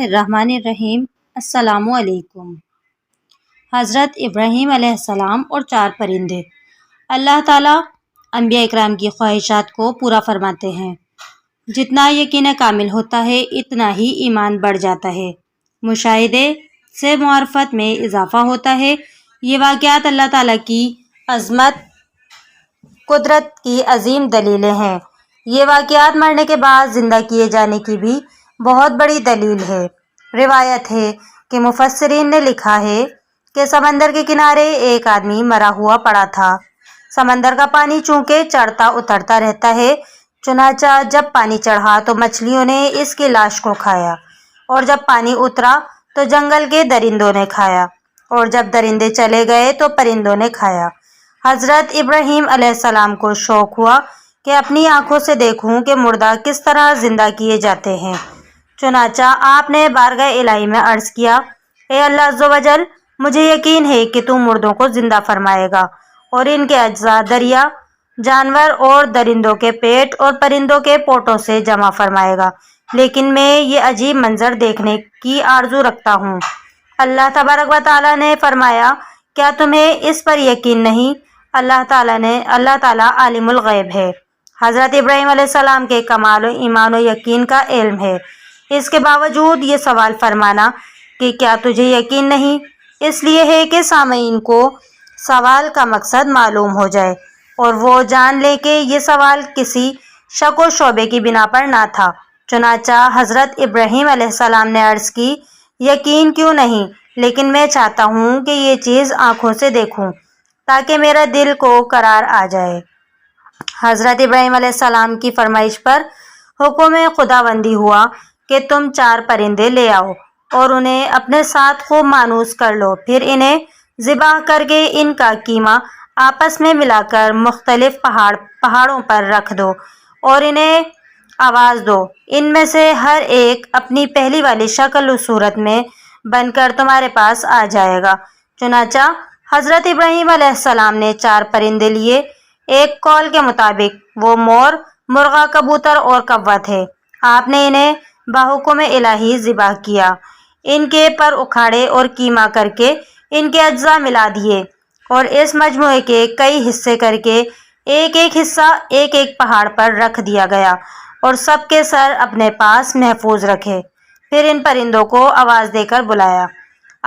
الرحمن الرحیم۔ السلام علیکم۔ حضرت ابراہیم علیہ السلام اور 4 پرندے۔ اللہ تعالیٰ انبیاء اکرام کی خواہشات کو پورا فرماتے ہیں۔ جتنا یقین کامل ہوتا ہے اتنا ہی ایمان بڑھ جاتا ہے، مشاہدے سے معرفت میں اضافہ ہوتا ہے۔ یہ واقعات اللہ تعالیٰ کی عظمت، قدرت کی عظیم دلیلیں ہیں۔ یہ واقعات مرنے کے بعد زندہ کیے جانے کی بھی بہت بڑی دلیل ہے۔ روایت ہے کہ مفسرین نے لکھا ہے کہ سمندر کے کنارے ایک آدمی مرا ہوا پڑا تھا۔ سمندر کا پانی چونکہ چڑھتا اترتا رہتا ہے، چنانچہ جب پانی چڑھا تو مچھلیوں نے اس کی لاش کو کھایا، اور جب پانی اترا تو جنگل کے درندوں نے کھایا، اور جب درندے چلے گئے تو پرندوں نے کھایا۔ حضرت ابراہیم علیہ السلام کو شوق ہوا کہ اپنی آنکھوں سے دیکھوں کہ مردہ کس طرح زندہ کیے جاتے ہیں۔ چنانچہ آپ نے بارگاہ الہی میں عرض کیا، اے اللہ عز و جل، مجھے یقین ہے کہ تو مردوں کو زندہ فرمائے گا اور ان کے اجزاء دریا، جانور اور درندوں کے پیٹ اور پرندوں کے پوٹوں سے جمع فرمائے گا، لیکن میں یہ عجیب منظر دیکھنے کی آرزو رکھتا ہوں۔ اللہ تبارک و تعالیٰ نے فرمایا، کیا تمہیں اس پر یقین نہیں؟ اللہ تعالیٰ عالم الغیب ہے۔ حضرت ابراہیم علیہ السلام کے کمال و ایمان و یقین کا علم ہے، اس کے باوجود یہ سوال فرمانا کہ کیا تجھے یقین نہیں، اس لیے ہے کہ سامعین کو سوال کا مقصد معلوم ہو جائے اور وہ جان لے کہ یہ سوال کسی شک و شبہے کی بنا پر نہ تھا۔ چنانچہ حضرت ابراہیم علیہ السلام نے عرض کی، یقین کیوں نہیں، لیکن میں چاہتا ہوں کہ یہ چیز آنکھوں سے دیکھوں تاکہ میرا دل کو قرار آ جائے۔ حضرت ابراہیم علیہ السلام کی فرمائش پر حکم خداوندی ہوا کہ تم 4 پرندے لے آؤ اور انہیں اپنے ساتھ خوب مانوس کر لو، پھر انہیں ذبح کر کے ان کا کیما آپس میں ملا کر مختلف پہاڑوں پر رکھ دو اور انہیں آواز دو، ان میں سے ہر ایک اپنی پہلی والی شکل و صورت میں بن کر تمہارے پاس آ جائے گا۔ چنانچہ حضرت ابراہیم علیہ السلام نے 4 پرندے لیے۔ ایک قول کے مطابق وہ مور، مرغا، کبوتر اور کوّا تھے۔ آپ نے انہیں بحکم الہی ذبح کیا، ان کے پر اکھاڑے اور کیما کر کے ان کے اجزاء ملا دیے اور اس مجموعے کے کئی حصے کر کے ایک ایک حصہ ایک ایک پہاڑ پر رکھ دیا گیا اور سب کے سر اپنے پاس محفوظ رکھے۔ پھر ان پرندوں کو آواز دے کر بلایا۔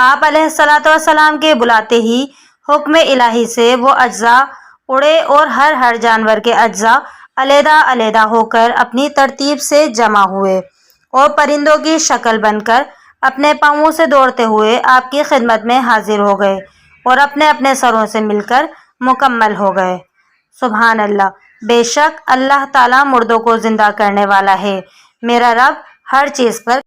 آپ علیہ السلام کے بلاتے ہی حکم الہی سے وہ اجزاء اڑے اور ہر جانور کے اجزاء علیحدہ علیحدہ ہو کر اپنی ترتیب سے جمع ہوئے اور پرندوں کی شکل بن کر اپنے پاؤں سے دوڑتے ہوئے آپ کی خدمت میں حاضر ہو گئے اور اپنے اپنے سروں سے مل کر مکمل ہو گئے۔ سبحان اللہ، بے شک اللہ تعالیٰ مردوں کو زندہ کرنے والا ہے، میرا رب ہر چیز پر